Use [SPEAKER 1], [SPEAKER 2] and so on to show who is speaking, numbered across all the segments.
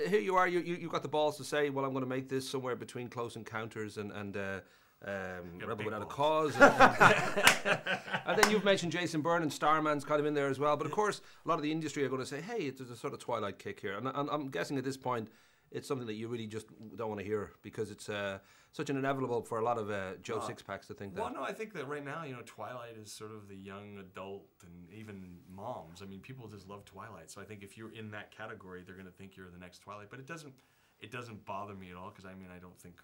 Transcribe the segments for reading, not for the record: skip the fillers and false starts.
[SPEAKER 1] here you are. You got the balls to say, well, I'm going to make this somewhere between Close Encounters and Rebel Without a Cause. And then you've mentioned Jason Byrne and Starman's kind of in there as well. But of course, a lot of the industry are going to say, hey, there's a sort of Twilight kick here. And I'm guessing at this point, it's something that you really just don't want to hear because it's such an inevitable for a lot of Joe Sixpacks to think that.
[SPEAKER 2] Well, no, I think that right now, Twilight is sort of the young adult and even moms. I mean, people just love Twilight. So I think if you're in that category, they're going to think you're the next Twilight. But it doesn't bother me at all because I don't think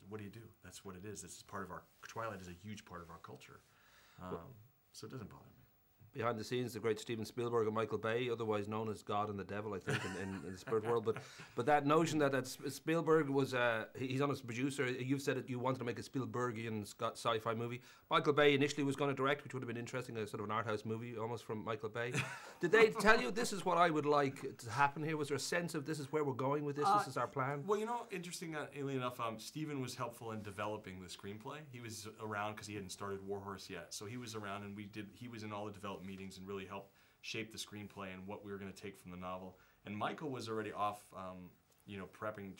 [SPEAKER 2] what do you do? That's what it is. This is part of our Twilight is a huge part of our culture. So it doesn't bother me.
[SPEAKER 1] Behind the scenes, the great Steven Spielberg and Michael Bay, otherwise known as God and the Devil, I think, in the spirit world. But that notion that Spielberg was, he's on as producer. You've said that you wanted to make a Spielbergian sci-fi movie. Michael Bay initially was going to direct, which would have been interesting, a sort of an art house movie almost from Michael Bay. Did they tell you this is what I would like to happen here? Was there a sense of this is where we're going with this? This is our plan? Well,
[SPEAKER 2] interestingly enough, Steven was helpful in developing the screenplay. He was around because he hadn't started Warhorse yet, so he was around and he was in all the development meetings and really helped shape the screenplay and what we were going to take from the novel. And Michael was already off, prepping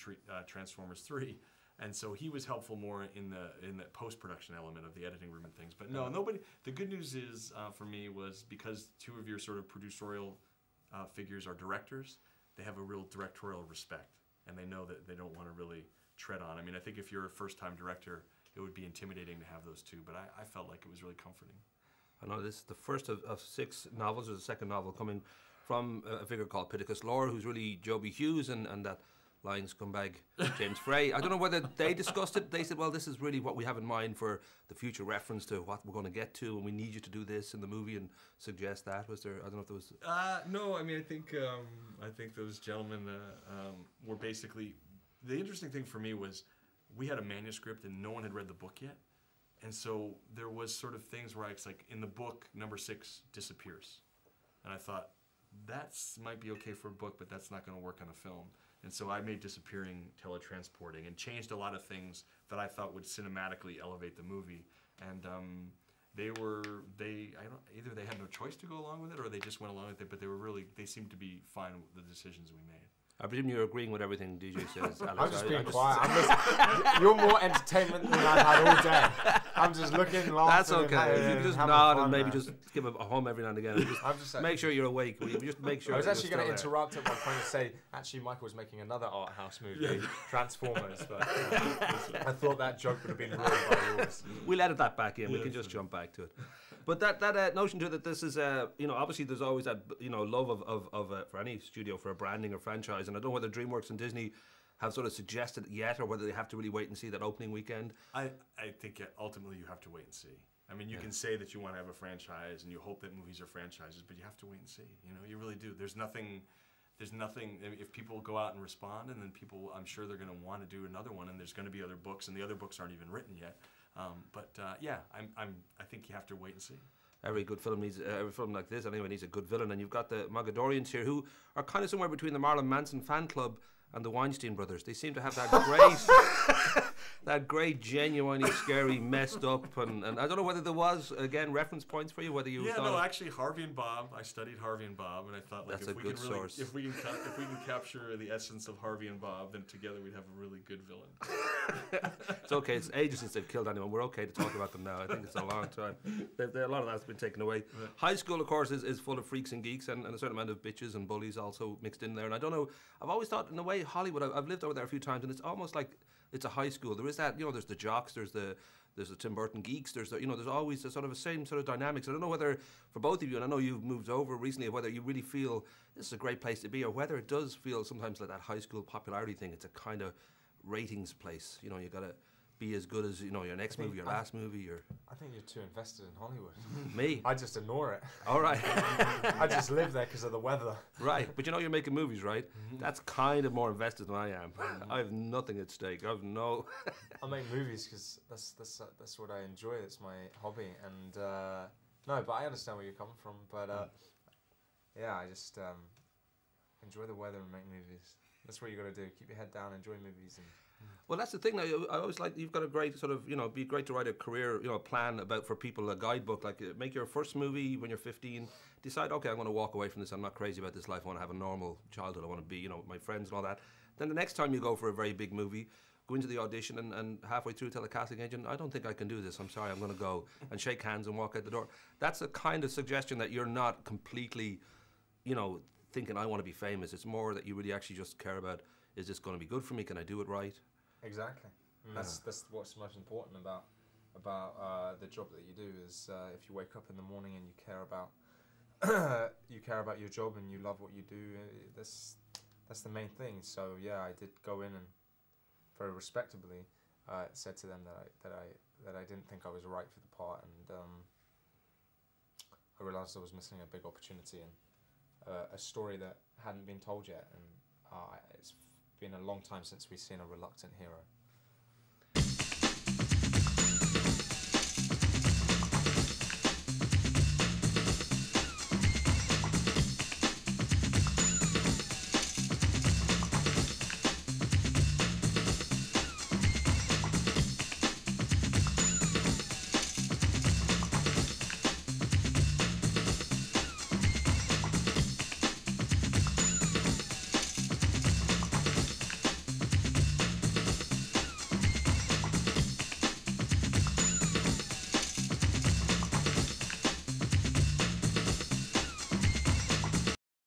[SPEAKER 2] Transformers 3, and so he was helpful more in the post-production element of the editing room and things. But no, nobody. The good news is for me was because two of your sort of producerial figures are directors, they have a real directorial respect, and they know that they don't want to really tread on. I mean, I think if you're a first-time director, it would be intimidating to have those two, but I felt like it was really comforting.
[SPEAKER 1] I know this is the first of 6 novels, or the second novel coming from a figure called Pittacus Lore, who's really Joby Hughes and that lying scumbag James Frey. I don't know whether they discussed it. They said, well, this is really what we have in mind for the future reference to what we're going to get to, and we need you to do this in the movie and suggest that. Was there, I don't know if there was...
[SPEAKER 2] No, I mean, I think those gentlemen were basically... The interesting thing for me was we had a manuscript and no one had read the book yet. And so there was sort of things where it's like in the book, number 6 disappears. And I thought, that might be okay for a book, but that's not going to work on a film. And so I made disappearing teletransporting and changed a lot of things that I thought would cinematically elevate the movie. And either they had no choice to go along with it or they just went along with it, but they seemed to be fine with the decisions we made.
[SPEAKER 1] I presume you're agreeing with everything DJ says, Alex.
[SPEAKER 3] I'm just being quiet. You're more entertainment than I've had all day. I'm just looking, laughing.
[SPEAKER 1] That's okay. If you just nod and maybe just give a hum every now and again. Just make sure you're awake. Will you just make sure?
[SPEAKER 3] I was actually going to interrupt at one point and say, actually, Michael was making another art house movie, Transformers. But I thought that joke would have been ruined by yours.
[SPEAKER 1] We'll edit that back in. We can just jump back to it. But that notion to it that this is, obviously there's always that, love of for any studio for a branding or franchise. And I don't know whether DreamWorks and Disney have sort of suggested it yet or whether they have to really wait and see that opening weekend.
[SPEAKER 2] I think ultimately you have to wait and see. I mean, you can say that you want to have a franchise and you hope that movies are franchises, but you have to wait and see. You really do. There's nothing, if people go out and respond and then people, I'm sure they're going to want to do another one and there's going to be other books and the other books aren't even written yet. I think you have to wait and see.
[SPEAKER 1] Every good film needs, every film like this anyway needs a good villain, and you've got the Mogadorians here who are kind of somewhere between the Marilyn Manson fan club and the Weinstein brothers. They seem to have that great, genuinely scary, messed up, and I don't know whether there was, again, reference points for you, whether you thought...
[SPEAKER 2] Yeah, no, actually, Harvey and Bob, I studied Harvey and Bob, and I thought, like, if we can capture the essence of Harvey and Bob, then together we'd have a really good villain.
[SPEAKER 1] It's okay, it's ages since they've killed anyone. We're okay to talk about them now. I think it's a long time. A lot of that's been taken away. Yeah. High school, of course, is full of freaks and geeks, and a certain amount of bitches and bullies also mixed in there. And I don't know, I've always thought, in a way, Hollywood, I've lived over there a few times, and it's almost like it's a high school. There is that, there's the jocks, there's the Tim Burton geeks, there's always a sort of a same sort of dynamics. I don't know whether, for both of you, and I know you've moved over recently, whether you really feel this is a great place to be, or whether it does feel sometimes like that high school popularity thing. It's a kind of ratings place. You got to be as good as your next movie, your last movie.
[SPEAKER 3] I think you're too invested in Hollywood.
[SPEAKER 1] Me?
[SPEAKER 3] I just ignore it.
[SPEAKER 1] All right.
[SPEAKER 3] I just live there because of the weather.
[SPEAKER 1] Right, but you're making movies, right? That's kind of more invested than I am. I have nothing at stake. I have no.
[SPEAKER 3] I make movies because that's what I enjoy. It's my hobby, and no, but I understand where you're coming from. But yeah, I just enjoy the weather and make movies. That's what you got to do. Keep your head down, enjoy movies, and
[SPEAKER 1] Well, that's the thing. Now, I always like you've got a great sort of be great to write a career plan about for people, a guidebook. Like make your first movie when you're 15. Decide, okay, I'm going to walk away from this. I'm not crazy about this life. I want to have a normal childhood. I want to be with my friends and all that. Then the next time you go for a very big movie, go into the audition and halfway through tell the casting agent, I don't think I can do this. I'm sorry, I'm going to go, and shake hands and walk out the door. That's a kind of suggestion that you're not completely, thinking I want to be famous. It's more that you really actually just care about, is this going to be good for me? Can I do it right?
[SPEAKER 3] exactly. And that's what's most important about the job that you do is if you wake up in the morning and you care about your job and you love what you do. That's the main thing. So yeah, I did go in and very respectably said to them that I didn't think I was right for the part, and I realised I was missing a big opportunity and a story that hadn't been told yet. And it's been a long time since we've seen a reluctant hero.